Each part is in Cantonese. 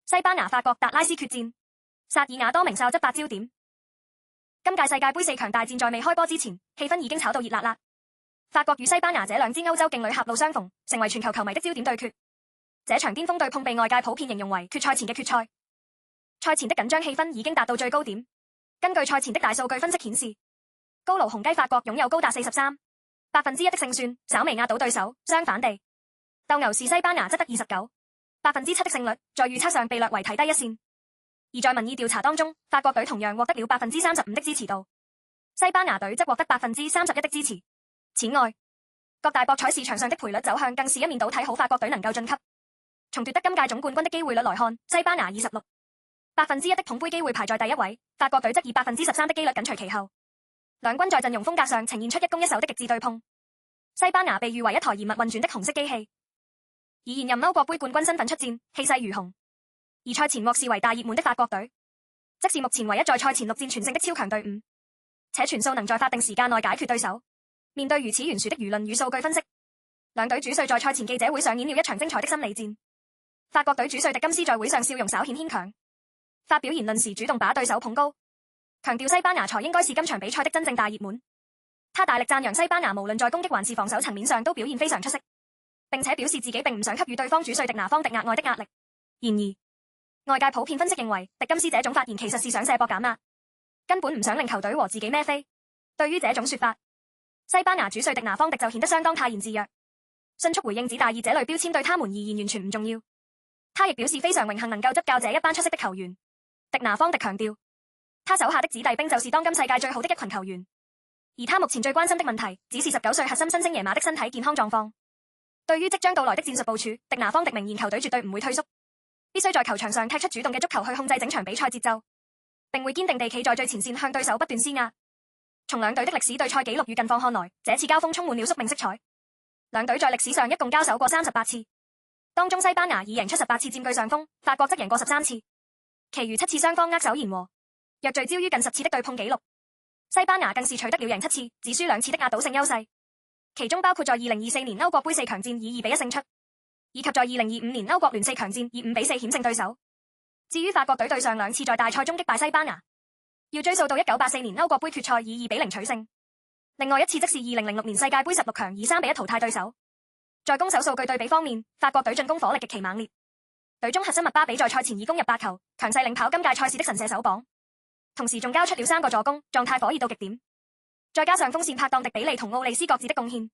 西班牙法國達拉斯決戰，薩爾瓦多名哨執發焦點。今屆世界盃四強大戰在未開波之前，氣氛已經炒到熱辣辣。法國與西班牙這兩支歐洲勁旅狹路相逢，成為全球球迷的焦點對決。這場巔峰對碰被外界普遍形容為決賽前嘅決賽。賽前的緊張氣氛已經達到最高點。根據賽前的大數據分析顯示，高盧雄雞法國擁有高達43%的勝算，稍微壓倒對手。相反地，鬥牛士西班牙則得29%的勝率，在預測上被略為睇低一線。而在民意調查當中，法國隊同樣獲得了35%的支持度，西班牙隊則獲得31%的支持。此外，各大博彩市場上的賠率走向更是一面倒睇好法國隊能夠晉級。從奪得今屆總冠軍的機會率來看，西班牙以16%的捧杯機會排在第一位，法國隊則以13%的機率緊隨其後。兩軍在陣容風格上呈現出一攻一守的極致對碰。西班牙被譽為一台嚴密運轉的紅色機器，以現任歐國杯冠軍身份出戰，氣勢如虹。而賽前獲視為大熱門的法國隊，則是目前唯一在賽前6戰全勝的超強隊伍，且全數能在法定時間內解決對手。面對如此懸殊的輿論與數據分析，兩隊主帥在賽前記者會上演了一場精彩的心理戰。法國隊主帥迪金斯在會上笑容稍顯牽強，發表言論時主動把對手捧高，強調西班牙才應該是今場比賽的真正大熱門。他大力讚揚西班牙無論在攻擊還是防守層面上都表現非常出色，並且表示自己並唔想給予對方主帥迪拿方迪額外的壓力。然而，外界普遍分析認為，迪金斯這種發言其實是想卸膊減壓，根本唔想令球隊和自己孭飛。對於這種說法，西班牙主帥迪拿方迪就顯得相當泰然自若，迅速回應指大熱這類標籤對他們而言完全唔重要。他亦表示非常榮幸能夠執教這一班出色的球員。迪拿方迪強調，他手下的子弟兵就是當今世界最好的一群球員，而他目前最關心的問題只是19歲核心新星耶馬的身體健康狀況。對於即將到來的戰術部署，迪拿方迪明言球隊絕對唔會退縮，必須在球場上踢出主動嘅足球去控制整場比賽節奏，並會堅定地企在最前線向對手不斷施壓。從兩隊的歷史對賽紀錄與近況看來，這次交鋒充滿了宿命色彩。兩隊在歷史上一共交手過38次，當中西班牙已贏出18次佔據上風，法國則贏過13次，其餘7次雙方握手言和。若聚焦於近10次的對碰紀錄，西班牙更是取得了贏7次，只輸2次的壓倒性優勢，其中包括在2024年歐國杯4強戰以2-1勝出，以及在2025年歐國聯4強戰以5-4險勝對手。至於法國隊對上2次在大賽中擊敗西班牙，要追溯到1984年歐國杯決賽以2-0取勝，另外一次則是2006年世界盃16強以3-1淘汰對手。在攻守數據對比方面，法國隊進攻火力極其猛烈，隊中核心麥巴比在賽前已攻入8球，強勢領跑今屆賽事的神射手榜，同時仲交出了3個助攻，狀態火熱到極點。再加上鋒線拍檔迪比利同奧利斯各自的貢獻，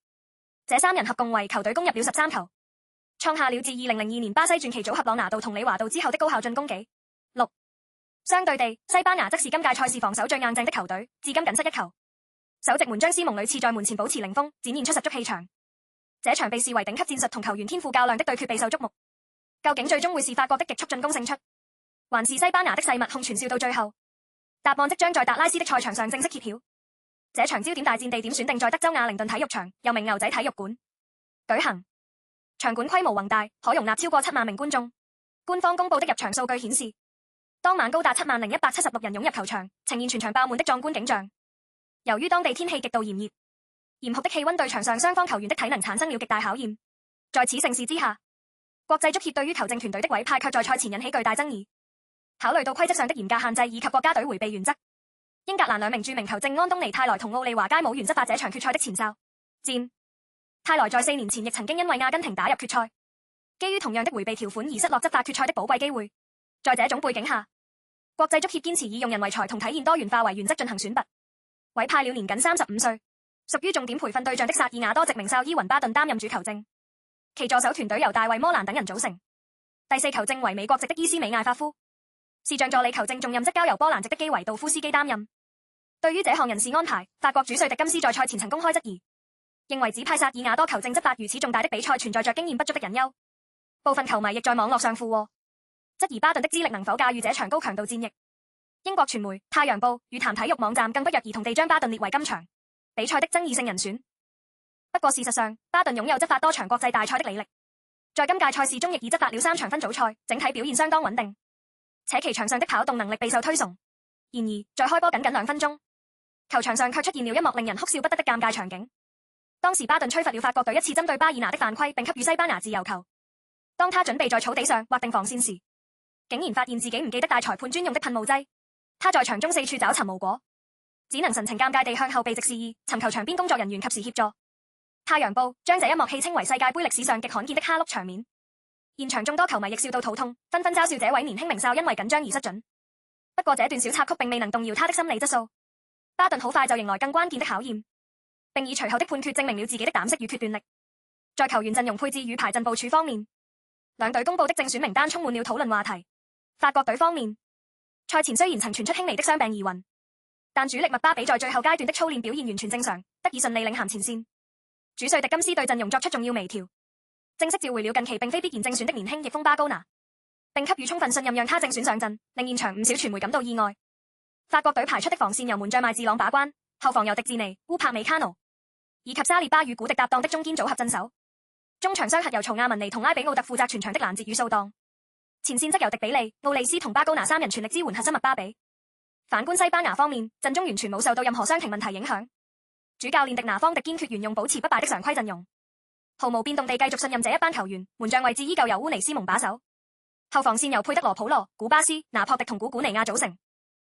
這3人合共為球隊攻入了13球，創下了自2002年巴西傳奇組合朗拿度同李華道之後的高效進攻紀錄。相對地，西班牙則是今屆賽事防守最硬淨的球隊，至今僅失1球。首席門將斯蒙屢次在門前保持零封，展現出十足氣場。這場被視為頂級戰術同球員天賦較量的對決備受矚目。究竟最終會是法國的極速進攻勝出，還是西班牙的細密控傳笑到最後？答案即將在達拉斯的賽場上正式揭曉。這場焦點大戰地點選定在德州亞靈頓體育場，又名牛仔體育館舉行。場館規模宏大，可容納超過7萬名觀眾。官方公布的入場數據顯示，當晚高達70176人湧入球場，呈現全場爆滿的壯觀景象。由於當地天氣極度炎熱，嚴酷的氣溫對場上雙方球員的體能產生了極大考驗。在此盛事之下，國際足協對於球證團隊的委派卻在賽前引起巨大爭議。考慮到規則上的嚴格限制以及國家隊迴避原則，英格蘭2名著名球證安東尼泰萊同奧利華佳姆原執法這場決賽的前哨戰。泰萊在4年前亦曾經因為阿根廷打入決賽，基於同樣的迴避條款而失落執法決賽的寶貴機會。在這種背景下，國際足協堅持以用人唯才同體現多元化為原則進行選拔，委派了年僅35歲、屬於重點培訓對象的薩爾瓦多籍名哨伊雲巴頓擔任主球證，其助手團隊由大衛摩蘭等人組成。第4球證為美國籍的伊斯美艾法夫，視像助理球證重任則交由波蘭籍的基維道夫斯基擔任。對於這項人事安排，法國主帥迪金斯在賽前曾公開質疑，認為指派薩爾瓦多球證執法如此重大的比賽存在着經驗不足的隱憂。部分球迷亦在網絡上附和，質疑巴頓的資歷能否駕馭這場高強度戰役。英國傳媒《太陽報》與談體育網站更不約而同地將巴頓列為今場比賽的爭議性人選。不過事實上，巴頓擁有執法多場國際大賽的履歷，在今屆賽事中亦已執法了3場分組賽，整體表現相當穩定，且其場上的跑動能力備受推崇。然而，在開波僅2分鐘，球場上卻出現了一幕令人哭笑不得的尷尬場景。當時巴頓吹罰了法國隊一次針對巴爾拿的犯規，並給予西班牙自由球。當他準備在草地上劃定防線時，竟然發現自己唔記得帶裁判專用的噴霧劑。他在場中四處找尋無果，只能神情尷尬地向後備席示意，尋求場邊工作人員及時協助。太陽報將這一幕戲稱為世界盃歷史上極罕見的哈碌場面，現場眾多球迷亦笑到肚痛，紛紛嘲笑這位年輕名哨因為緊張而失準。不過這段小插曲並未能動搖他的心理質素。巴頓好快就迎來更關鍵的考驗，並以隨後的判決證明了自己的膽識與決斷力。在球員陣容配置與排陣部署方面，兩隊公布的正選名單充滿了討論話題。法國隊方面，賽前雖然曾傳出輕微的傷病疑雲，但主力麥巴比在最後階段的操練表現完全正常，得以順利領銜前線。主帥迪金斯對陣容作出重要微調，正式召回了近期並非必然正選的年輕翼鋒巴高拿，並給予充分信任讓他正選上陣，令現場唔少傳媒感到意外。法國隊排出的防線由門將麥治朗把關，後防由迪志尼、烏柏美卡奴以及沙列巴與古迪搭檔的中堅組合鎮守，中場雙核由曹亞文尼同拉比奧特負責全場的攔截與掃蕩，前線則由迪比利、奧利斯同巴高拿三人全力支援核心麥巴比。反觀西班牙方面，陣中完全冇受到任何傷停問題影響，主教練迪拿方迪堅決沿用保持不敗的常規陣容，毫無變動地繼續信任這一班球員，門將位置依舊由烏尼斯蒙把守，後防線由佩德羅普羅、古巴斯、拿破迪同古古尼亞組成，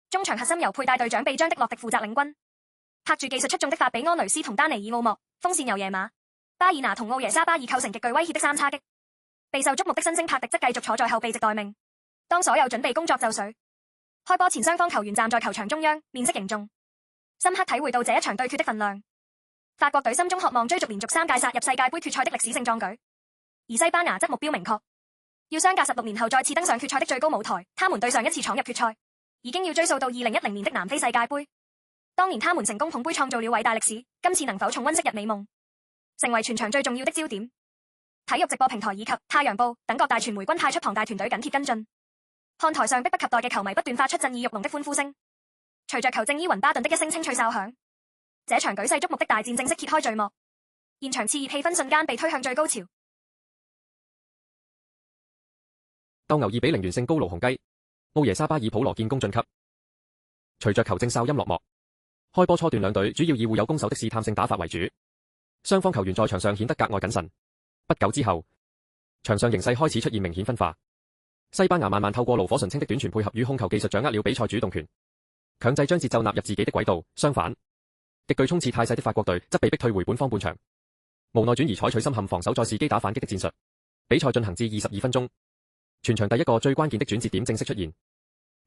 中場核心由佩戴隊長臂章的洛迪負責領軍，拍住技術出眾的法比安雷斯同丹尼爾奧莫，鋒線由耶馬、巴爾拿同奧耶沙巴爾構成極具威脅的三叉戟。備受矚目的新星帕迪則繼續坐在後備席待命。當所有準備工作就緒，開波前雙方球員站在球場中央，面色凝重，深刻體會到這一場對決的分量。法國隊心中渴望追逐連續3屆殺入世界盃決賽的歷史性壯舉，而西班牙則目標明確，要相隔16年後再次登上決賽的最高舞台。他們對上一次闖入決賽，已經要追溯到2010年的南非世界盃。當年他們成功捧杯創造了偉大歷史，今次能否重溫昔日美夢，成為全場最重要的焦點。體育直播平台以及太陽報等各大傳媒均派出龐大團隊緊貼跟進，看台上迫不及待嘅球迷不斷發出震耳欲聾的歡呼聲。隨着球證伊雲巴頓的一聲清脆哨響，這場舉世矚目的大戰正式揭開序幕，現場熾熱氣氛瞬間被推向最高潮。鬥牛2-0完勝高盧雄雞，奧耶沙巴爾普羅建功晉級。隨着球證哨音落幕，開波初段兩隊主要以互有攻守的試探性打法為主，雙方球員在場上顯得格外謹慎。不久之後，場上形勢開始出現明顯分化。西班牙慢慢透過爐火純青的短傳配合與控球技術掌握了比賽主動權，強制將節奏納入自己的軌道。相反，極具衝刺態勢的法國隊則被逼退回本方半場，無奈轉而採取深陷防守再伺機打反擊的戰術。比賽進行至22分鐘，全場第一個最關鍵的轉折點正式出現。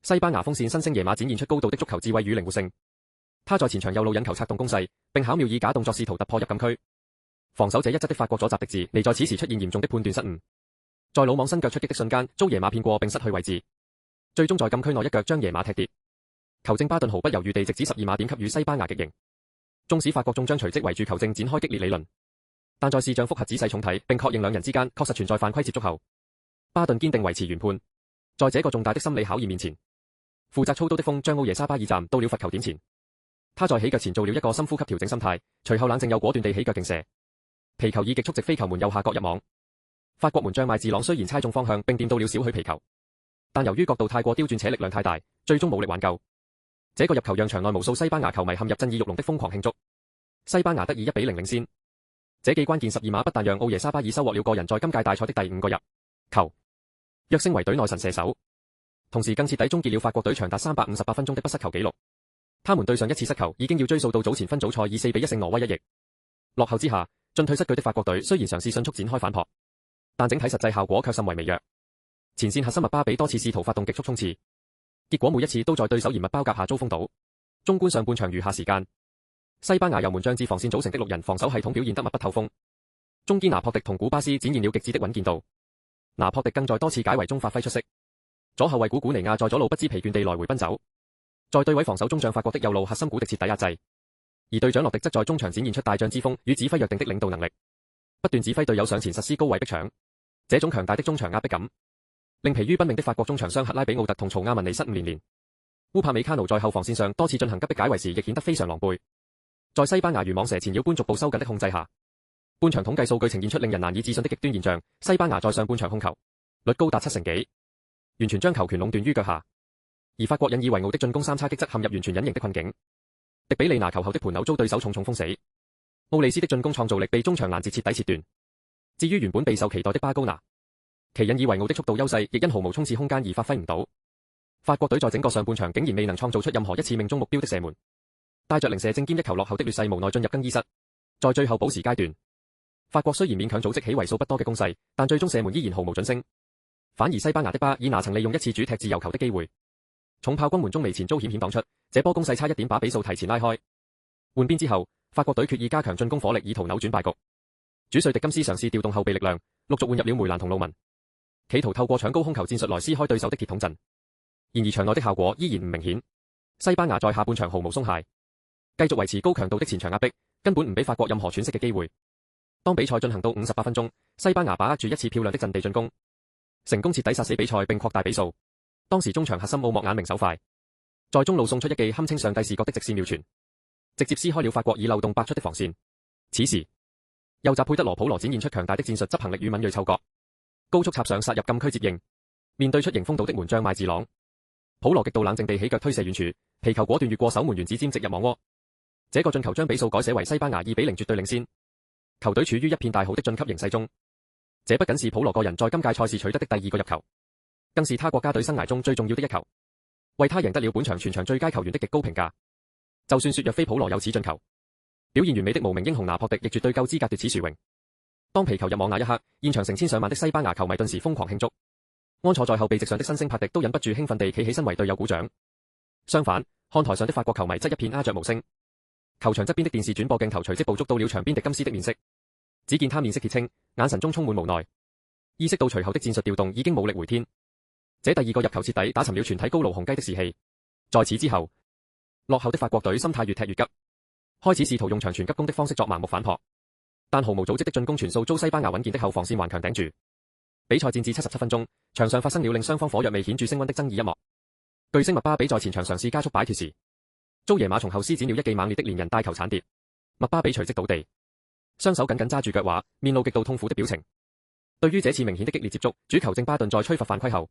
西班牙鋒線新星耶馬展現出高度的足球智慧與靈活性，他在前場右路引球策動攻勢，並巧妙以假動作試圖突破入禁區。防守這一側的法國左閘迪治尼在此時出現嚴重的判斷失誤，在魯莽伸腳出擊的瞬間遭耶馬騙過並失去位置，最終在禁區內一腳將耶馬踢跌。球證巴頓毫不猶豫地直指12碼點給予西班牙極刑。縱使法國眾將隨即圍住球證展開激烈理論，但在視像複核仔細重睇並確認兩人之間確實存在犯規接觸後，巴頓堅定維持原判。在這個重大的心理考驗面前，負責操刀的鋒將奧耶沙巴爾站到了罰球點前，他在起腳前做了一個深呼吸調整心態，隨後冷靜又果斷地起腳勁射。皮球以極速直飛球門右下角入網，法國門將麥治朗雖然猜中方向並掂到了少許皮球，但由於角度太過刁鑽且力量太大，最終冇力挽救。這個入球讓場內無數西班牙球迷陷入震耳欲聾的瘋狂慶祝，西班牙得以1-0領先。這記關鍵12碼不但讓奧耶沙巴爾收穫了個人在今屆大賽的第5個入球，躍升為隊內神射手，同時更徹底終結了法國隊長達358分鐘的不失球紀錄。他們對上一次失球已經要追溯到早前分組賽以4-1勝挪威一役，落後之下進退失據的法國隊雖然嘗試迅速展開反撲，但整體實際效果卻甚為微弱。前線核心麥巴比多次試圖發動極速衝刺，結果每一次都在對手嚴密包夾下遭封堵。縱觀上半場餘下時間，西班牙由門將至防線組成的6人防守系統表現得密不透風，中堅拿破迪同古巴斯展現了極致的穩健度，拿破迪更在多次解圍中發揮出色。左後衛古古尼亞在左路不知疲倦地來回奔走，在對位防守中將法國的右路核心古迪徹底壓制。而隊長洛迪則在中場展現出大將之風與指揮若定的領導能力，不斷指揮隊友上前實施高位逼搶。這種強大的中場壓迫感，令疲於奔命的法國中場雙核拉比奧特同曹亞文尼失誤連連。烏帕美卡奴在後防線上多次進行急迫解圍時，亦顯得非常狼狽。在西班牙如蟒蛇纏繞般逐步收緊的控制下，半場統計數據呈現出令人難以置信的極端現象：西班牙在上半場控球率高達70%幾，完全將球權壟斷於腳下；而法國引以為傲的進攻三叉戟則陷入完全隱形的困境。迪比利拿球後的盤扭遭對手重重封死，奧利斯的進攻創造力被中場攔截徹底切斷。至於原本備受期待的巴高拿，其引以為傲的速度優勢，亦因毫無衝刺空間而發揮唔到。法國隊在整個上半場竟然未能創造出任何一次命中目標的射門，帶着零射正兼一球落後的劣勢無奈進入更衣室。在最後補時階段，法國雖然勉強組織起為數不多嘅攻勢，但最終射門依然毫無準星。反而西班牙的巴爾拿曾利用一次主踢自由球的機會，重炮轟門中楣前遭險險擋出，這波攻勢差一點把比數提前拉開。換邊之後，法國隊決意加強進攻火力，以圖扭轉敗局。主帥迪金斯嘗試調動後備力量，陸續換入了梅蘭同路文，企圖透過搶高空球戰術來撕開對手的鐵桶陣。然而場內的效果依然唔明顯，西班牙在下半場毫無鬆懈，繼續維持高強度的前場壓迫，根本唔俾法國任何喘息嘅機會。當比賽進行到58分鐘，西班牙把握住一次漂亮的陣地進攻，成功徹底殺死比賽並擴大比數。當時中場核心奧莫眼明手快，在中路送出一記堪稱上帝視角的直線妙傳，直接撕開了法國以漏洞百出的防線。此時右閘佩德羅普羅展現出強大的戰術執行力與敏銳嗅覺，高速插上殺入禁區接應，面對出迎風倒的門將麥治朗，普羅極度冷靜地起腳推射遠處，皮球果斷越過守門員指尖直入網窩。這個進球將比數改寫為西班牙2-0絕對領先，球隊處於一片大好的晉級形勢中。這不僅是普羅個人在今屆賽事取得的第2個入球，更是他國家隊生涯中最重要的一球，為他贏得了本場全場最佳球員的極高評價。就算說若非普羅有此進球，表現完美的無名英雄拿破迪亦絕對夠資格奪此殊榮。當皮球入網那一刻，現場成千上萬的西班牙球迷頓時瘋狂慶祝，安坐在後備席上的新星帕迪都忍不住興奮地企起身為隊友鼓掌。相反，看台上的法國球迷則一片鴉雀無聲。球場側邊的電視轉播鏡頭隨即捕捉到了場邊迪金斯的面色，只見他面色鐵青，眼神中充滿無奈，意識到隨後的戰術調動已經冇力回天。這第2個入球徹底打沉了全體高盧雄雞的士氣。在此之後，落後的法國隊心態越踢越急，開始試圖用長傳急攻的方式作盲目反撲，但毫無組織的進攻全數遭西班牙穩健的後防線頑強頂住。比賽戰至77分鐘，場上發生了令雙方火藥味顯著升溫的爭議一幕。巨星麥巴比在前場嘗試加速擺脫時，遭耶馬從後施展了一記猛烈的連人帶球鏟跌，麥巴比隨即倒地，雙手緊緊揸住腳踝，面露極度痛苦的表情。對於這次明顯的激烈接觸，主球證巴頓在吹罰犯規後，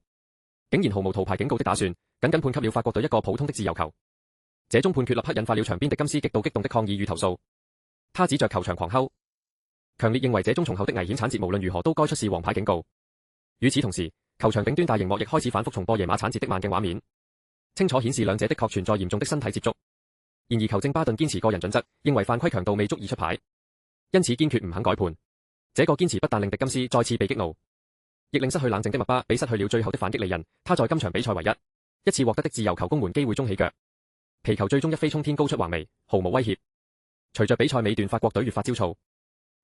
竟然毫無圖牌警告的打算，僅僅判給了法國隊一個普通的自由球。這種判決立刻引發了場邊迪金斯極度激動的抗議與投訴，他指着球場狂吼，強烈認為這種從後的危險鏟截無論如何都該出示黃牌警告。與此同時，球場頂端大熒幕亦開始反覆重播耶馬鏟截的慢鏡畫面，清楚顯示兩者的確存在嚴重的身體接觸。然而球證巴頓堅持個人準則，認為犯規強度未足以出牌，因此堅決唔肯改判。這個堅持不但令迪金斯再次被激怒，亦令失去冷靜的麥巴比失去了最後的反擊利刃。他在今場比賽唯一次獲得的自由球攻門機會中起腳，皮球最終一飛衝天高出橫楣，毫無威脅。隨着比賽尾段，法國隊越發焦躁，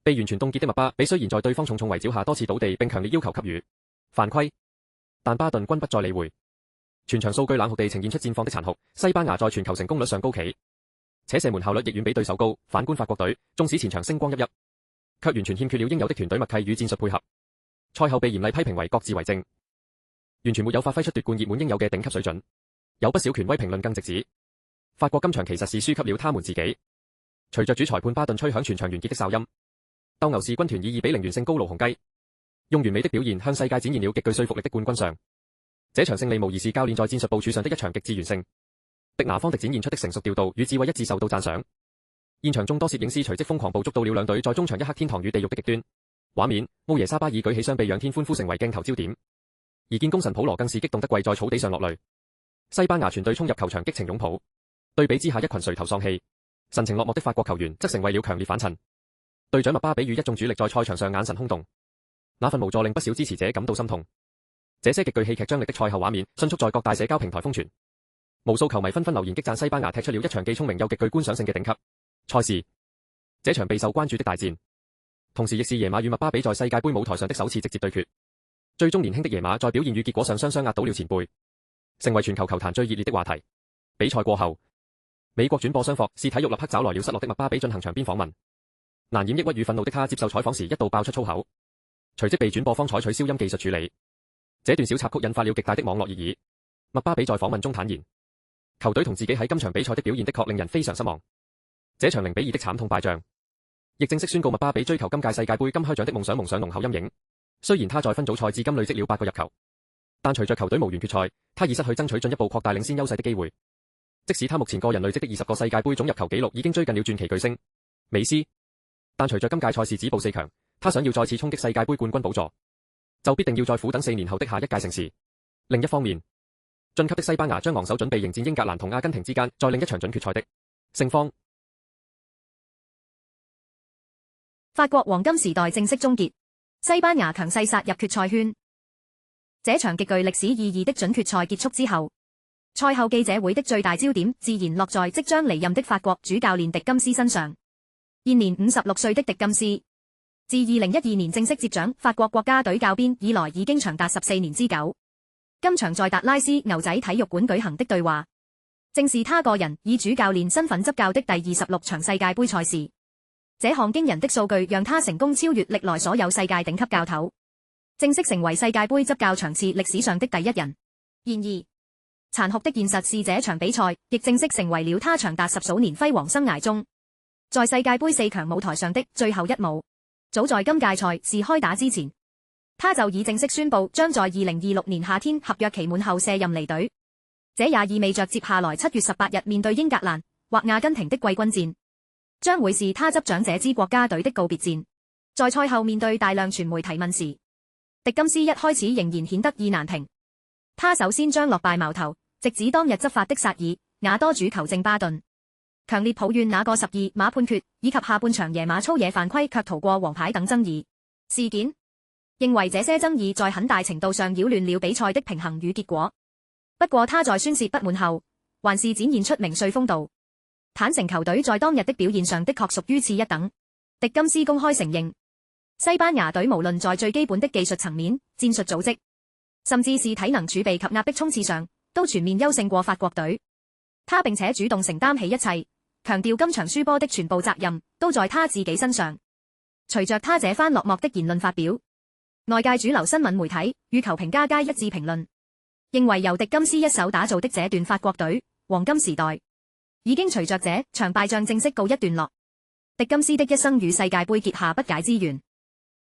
被完全凍結的麥巴比雖然在對方重重圍剿下多次倒地，並強烈要求給予犯規，但巴頓均不再理會。全場數據冷酷地呈現出戰況的殘酷。西班牙在傳球成功率上高企，且射門效率亦遠比對手高。反觀法國隊，縱使前場星光熠熠，卻完全欠缺了應有的團隊默契與戰術配合。賽後被嚴厲批評為各自為政，完全沒有發揮出奪冠熱門應有嘅頂級水準。有不少權威評論更直指，法國今場其實是輸給了他們自己。隨着主裁判巴頓吹響全場完結的哨音，鬥牛士軍團以2-0完勝高盧雄雞，用完美的表現向世界展現了極具說服力的冠軍相。這場勝利無疑是教練在戰術部署上的一場極致完勝。迪拿方迪展現出的成熟調度與智慧一致受到讚賞。現場眾多攝影師隨即瘋狂捕捉到了兩隊在中場一刻天堂與地獄的極端畫面。奧耶沙巴爾舉起雙臂仰天歡呼，成為鏡頭焦點。而建功臣普羅更是激動得跪在草地上落淚。西班牙全隊衝入球場激情擁抱，對比之下一群垂頭喪氣、神情落寞的法國球員則成為了強烈反襯。隊長麥巴比與一眾主力在賽場上眼神空洞，那份無助令不少支持者感到心痛。這些極具戲劇張力的賽後畫面迅速在各大社交平台瘋傳，無數球迷紛紛留言激讚西班牙踢出了一場既聰明又極具觀賞性嘅頂級賽事。這場備受關注的大戰，同時亦是耶馬與麥巴比在世界盃舞台上的首次直接對決。最終年輕的耶馬在表現與結果上雙雙壓倒了前輩，成為全球球壇最熱烈的話題。比賽過後，美國轉播商霍士體育立刻找來了失落的麥巴比進行場邊訪問。難掩抑鬱與憤怒的他接受採訪時一度爆出粗口，隨即被轉播方採取消音技術處理。這段小插曲引發了極大的網絡熱議。麥巴比在訪問中坦言，球隊同自己喺今場比賽的表現的確令人非常失望。這場0-2的慘痛敗仗，亦正式宣告麥巴比追求今屆世界盃金靴獎的夢想蒙上濃厚陰影。雖然他在分組賽至今累積了8個入球，但隨着球隊無緣決賽，他已失去爭取進一步擴大領先優勢的機會。即使他目前個人累積的20個世界盃總入球紀錄已經追近了傳奇巨星美斯，但隨着今屆賽事止步4強，他想要再次衝擊世界盃冠軍寶座，就必定要在苦等4年後的下一屆成事。另一方面，晉級的西班牙將昂首準備迎戰英格蘭同阿根廷之間在另一場準決賽的勝方。法國黃金時代正式終結，西班牙強勢殺入決賽圈。這場極具歷史意義的準決賽結束之後，賽後記者會的最大焦點自然落在即將離任的法國主教練迪金斯身上。現年56歲的迪金斯，自2012年正式接掌法國國家隊教鞭以來，已經長達14年之久。今場在達拉斯牛仔體育館舉行的對話，正是他個人以主教練身份執教的第26場世界盃賽事。這項驚人的數據讓他成功超越歷來所有世界頂級教頭，正式成為世界盃執教場次歷史上的第一人。然而，殘酷的現實是這場比賽亦正式成為了他長達10數年輝煌生涯中，在世界盃4強舞台上的最後一幕。早在今屆賽事開打之前，他就已正式宣布將在2026年夏天合約期滿後卸任離隊，這也意味着接下來7月18日面對英格蘭或阿根廷的季軍戰，將會是他執掌這支國家隊的告別戰。在賽後面對大量傳媒提問時，迪金斯一開始仍然顯得意難平。他首先將落敗矛頭直指當日執法的薩爾瓦多主球證巴頓，強烈抱怨那個12碼判決以及下半場野馬粗野犯規卻逃過黃牌等爭議事件，認為這些爭議在很大程度上擾亂了比賽的平衡與結果。不過他在宣洩不滿後，還是展現出名帥風度，坦承球隊在當日的表現上的確屬於次一等。迪金斯公開承認，西班牙隊無論在最基本的技術層面、戰術組織，甚至是體能儲備及壓迫衝刺上，都全面優勝過法國隊。他並且主動承擔起一切，強調今場輸波的全部責任都在他自己身上。隨着他這番落寞的言論發表，外界主流新聞媒體與球評家皆一致評論，認為由迪金斯一手打造的這段法國隊黃金時代，已經隨着這場敗仗正式告一段落。迪金斯的一生與世界盃結下不解之緣。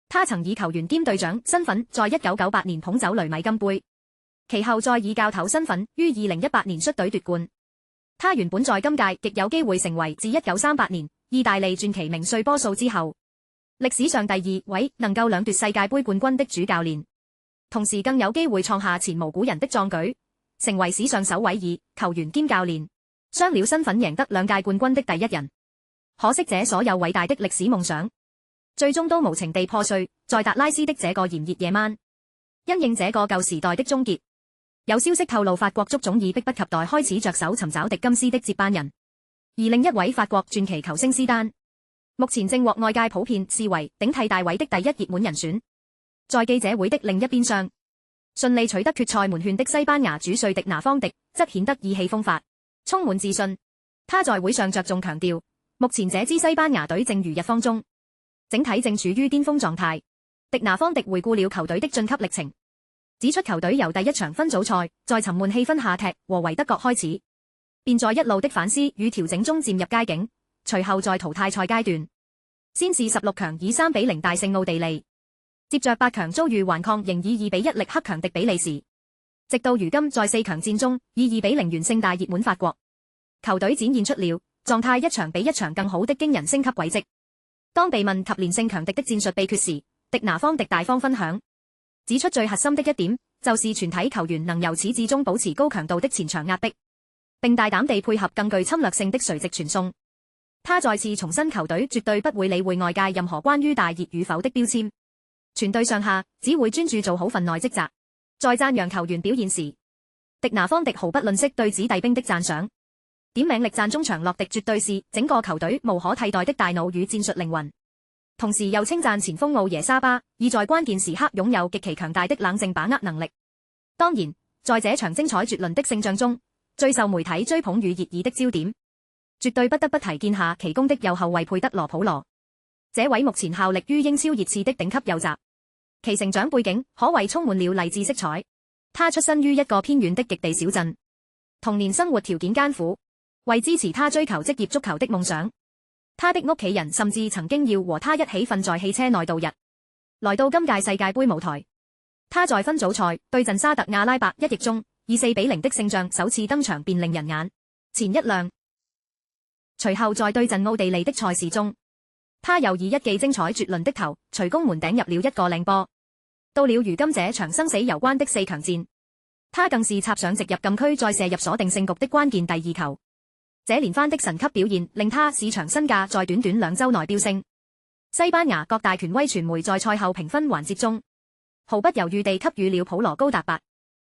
他曾以球員兼隊長身份在1998年捧走雷米金杯，其後再以教頭身份於2018年率隊奪冠。他原本在今屆亦有機會成為自1938年意大利傳奇名帥波素之後，歷史上第2位能夠兩奪世界盃冠軍的主教練，同時更有機會創下前無古人的壯舉，成為史上首位以球員兼教練雙料身份贏得2屆冠軍的第一人。可惜這所有偉大的歷史夢想，最終都無情地破碎在達拉斯的這個炎熱夜晚。因應這個舊時代的終結，有消息透露法國足總已迫不及待開始着手尋找迪金斯的接班人，而另一位法國傳奇球星斯丹，目前正獲外界普遍視為頂替大衛的第一熱門人選。在記者會的另一邊上，順利取得決賽門券的西班牙主帥迪拿方迪則顯得意氣風發，充滿自信。他在會上着重強調，目前這支西班牙隊正如日方中，整體正處於巔峰狀態。迪拿方迪回顧了球隊的晉級歷程，指出球隊由第一場分組賽在沉悶氣氛下踢和維德國開始，便在一路的反思與調整中漸入佳境。隨後在淘汰賽階段，先是16強以3-0大勝奧地利，接着8強遭遇頑抗，仍以2-1力克強敵比利時，直到如今在4強戰中以2-0完勝大熱門法國。球隊展現出了狀態一場比一場更好的驚人升級軌跡。當被問及連勝強敵的戰術秘訣時，迪拿方迪大方分享，指出最核心的一點就是全體球員能由始至終保持高強度的前場壓迫，並大膽地配合更具侵略性的垂直傳送。他再次重申球隊絕對不會理會外界任何關於大熱與否的標籤，全隊上下只會專注做好份內職責。在讚揚球員表現時，迪拿方迪毫不吝嗇對子弟兵的讚賞，點名力讚中場洛迪絕對是整個球隊無可替代的大腦與戰術靈魂，同時又稱讚前鋒奧耶沙巴已在關鍵時刻擁有極其強大的冷靜把握能力。當然，在這場精彩絕倫的勝仗中，最受媒體追捧與熱議的焦點，絕對不得不提建下奇功的右後衛佩德羅普羅。這位目前效力於英超熱刺的頂級右閘，其成長背景可謂充滿了勵志色彩。他出身於一個偏遠的極地小鎮，童年生活條件艱苦，為支持他追求職業足球的夢想，他的屋企人甚至曾經要和他一起瞓在汽車內度日。來到今屆世界盃舞台，他在分組賽對陣沙特阿拉伯一役中以4-0的勝仗首次登場便令人眼前一亮。隨後在對陣奧地利的賽事中，他又以一記精彩絕倫的頭槌攻門頂入了一個靚波。到了如今這場生死攸關的4強戰，他更是插上直入禁區再射入鎖定勝局的關鍵第2球。這連番的神級表現令他市場身價在短短2週內飆升。西班牙各大權威傳媒在賽後評分環節中，毫不猶豫地給予了普羅高達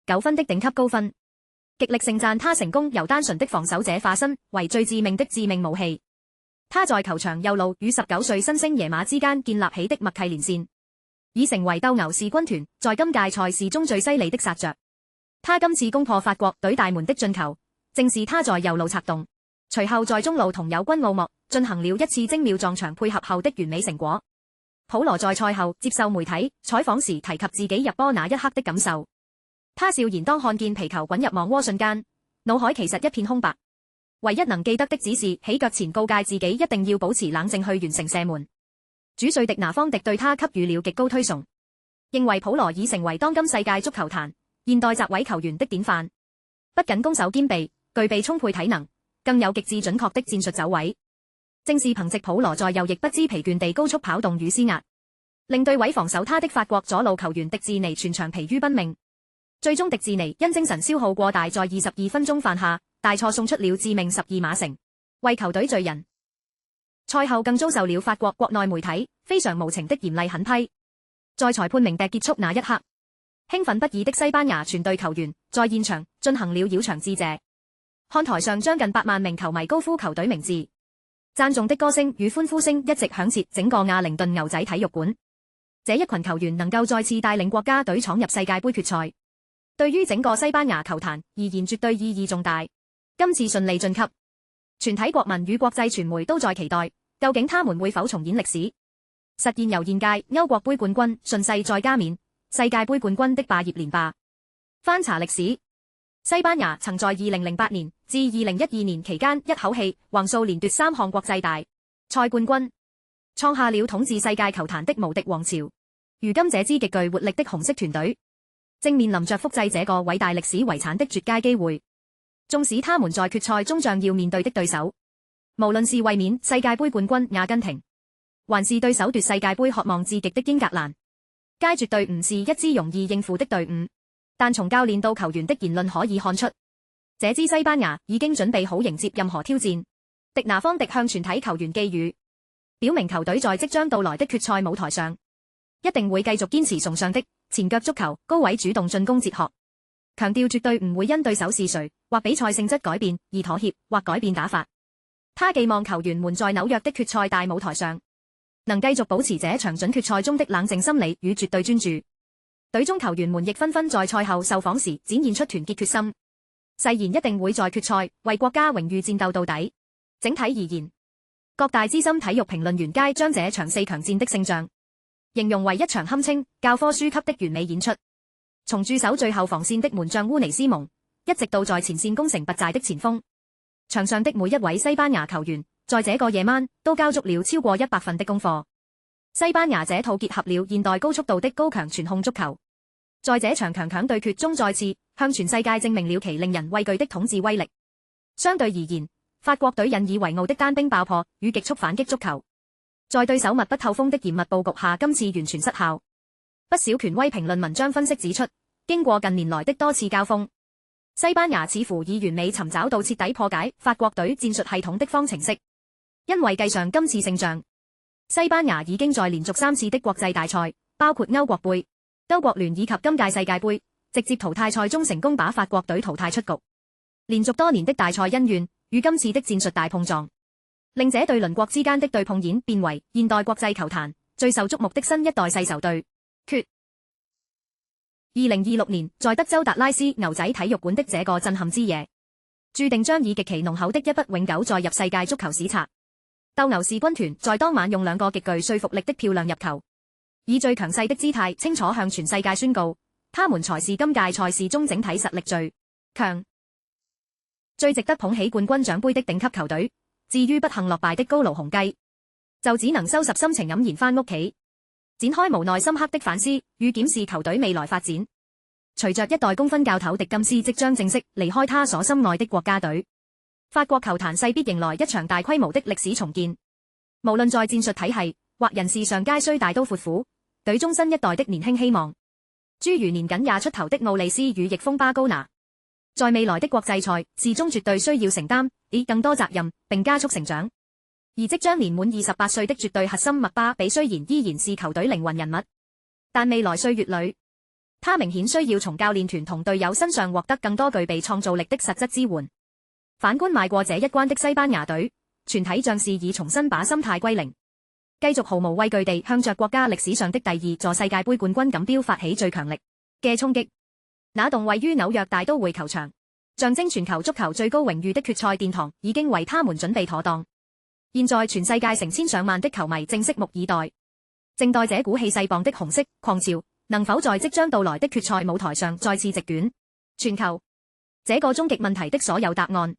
8.9分的頂級高分，極力盛讚他成功由單純的防守者化身為最致命的致命武器。他在球場右路與19歲新星耶馬之間建立起的默契連線，已成為鬥牛士軍團在今屆賽事中最犀利的殺着。他今次攻破法國隊大門的進球，正是他在右路策動，隨後在中路同友軍奧莫進行了一次精妙撞牆配合後的完美成果。普羅在賽後接受媒體採訪時提及自己入波那一刻的感受，他笑言當看見皮球滾入網窩瞬間，腦海其實一片空白，唯一能記得的只是起腳前告誡自己一定要保持冷靜去完成射門。主帥迪拿方迪對他給予了極高推崇，認為普羅已成為當今世界足球壇現代閘位球員的典範，不僅攻守兼備，具備充沛體能，更有極致準確的戰術走位。正是憑藉普羅在右翼不知疲倦地高速跑動與施壓，令對位防守他的法國左路球員迪志尼全場疲於奔命。最終迪志尼因精神消耗過大，在22分鐘犯下大錯，送出了致命12碼繩，為球隊罪人。賽後更遭受了法國國內媒體非常無情的嚴厲狠批。在裁判鳴笛結束那一刻，興奮不已的西班牙全隊球員在現場進行了繞場致謝，看台上將近8萬名球迷高呼球隊名字，讚頌的歌聲與歡呼聲一直響徹整個亞靈頓牛仔體育館。這一群球員能夠再次帶領國家隊闖入世界盃決賽，對於整個西班牙球壇而言絕對意義重大。今次順利晉級，全體國民與國際傳媒都在期待，究竟他們會否重演歷史，實現由現屆歐國盃冠軍順勢再加冕世界盃冠軍的霸業連霸。翻查歷史，西班牙曾在2008年至2012年期間一口氣橫掃連奪3項國際大賽冠軍，創下了統治世界球壇的無敵王朝。如今這支極具活力的紅色團隊正面臨着複製這個偉大歷史遺產的絕佳機會。縱使他們在決賽中將要面對的對手，無論是衛冕世界盃冠軍阿根廷，還是對手奪世界盃渴望至極的英格蘭，皆絕對唔是一支容易應付的隊伍。但從教練到球員的言論可以看出，這支西班牙已經準備好迎接任何挑戰。迪拿方迪向全體球員寄語，表明球隊在即將到來的決賽舞台上，一定會繼續堅持崇尚的前腳足球、高位主動進攻哲學，強調絕對唔會因對手是誰或比賽性質改變而妥協或改變打法。他寄望球員們在紐約的決賽大舞台上，能繼續保持這場準決賽中的冷靜心理與絕對專注。隊中球員們亦紛紛在賽後受訪時展現出團結決心，誓言一定會在決賽為國家榮譽戰鬥到底。整體而言，各大資深體育評論員皆將這場4強戰的勝仗形容為一場堪稱教科書級的完美演出。從駐守最後防線的門將烏尼斯蒙，一直到在前線攻城拔寨的前鋒，場上的每一位西班牙球員，在這個夜晚都交足了超過100份的功課。西班牙這套結合了現代高速度的高強傳控足球，在這場強強對決中再次向全世界證明了其令人畏懼的統治威力。相對而言，法國隊引以為傲的單兵爆破與極速反擊足球，在對手密不透風的嚴密布局下，今次完全失效。不少權威評論文章分析指出，經過近年來的多次交鋒，西班牙似乎已完美尋找到徹底破解法國隊戰術系統的方程式。因為繼上今次勝仗，西班牙已經在連續3次的國際大賽，包括歐國盃、歐國聯以及今屆世界盃，直接淘汰賽中成功把法國隊淘汰出局。連續多年的大賽恩怨與今次的戰術大碰撞，令這對鄰國之間的對碰演變為現代國際球壇最受矚目的新一代世仇對決。2026年在德州達拉斯牛仔體育館的這個震撼之夜，注定將以極其濃厚的一筆永久載入世界足球史冊。鬥牛士軍團在當晚用2個極具說服力的漂亮入球，以最強勢的姿態清楚向全世界宣告，他們才是今屆賽事中整體實力最強、最值得捧起冠軍獎杯的頂級球隊。至於不幸落敗的高盧雄雞，就只能收拾心情黯然返屋企，展開無奈深刻的反思與檢視球隊未來發展。隨着一代功勳教頭迪金斯即將正式離開他所深愛的國家隊，法國球壇勢必迎來一場大規模的歷史重建。無論在戰術體系或人事上，皆需大刀闊斧，隊中新一代的年輕希望諸如年僅20出頭的奧利斯與翼鋒巴高拿，在未來的國際賽事中絕對需要承擔更多責任，並加速成長。而即將年滿28歲的絕對核心麥巴比雖然依然是球隊靈魂人物，但未來歲月裏，他明顯需要從教練團同隊友身上獲得更多具備創造力的實質支援。反觀邁過這一關的西班牙隊，全體將士已重新把心態歸零，繼續毫無畏懼地向着國家歷史上的第2座世界盃冠軍錦標發起最強力嘅衝擊。那棟位於紐約大都會球場，象徵全球足球最高榮譽的決賽殿堂已經為他們準備妥當。現在全世界成千上萬的球迷正拭目以待，靜待這股氣勢磅的紅色狂潮能否在即將到來的決賽舞台上再次席捲全球。這個終極問題的所有答案，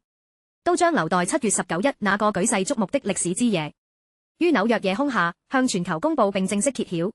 都將留待7月19日那個舉世矚目的歷史之夜，於紐約夜空下向全球公佈並正式揭曉。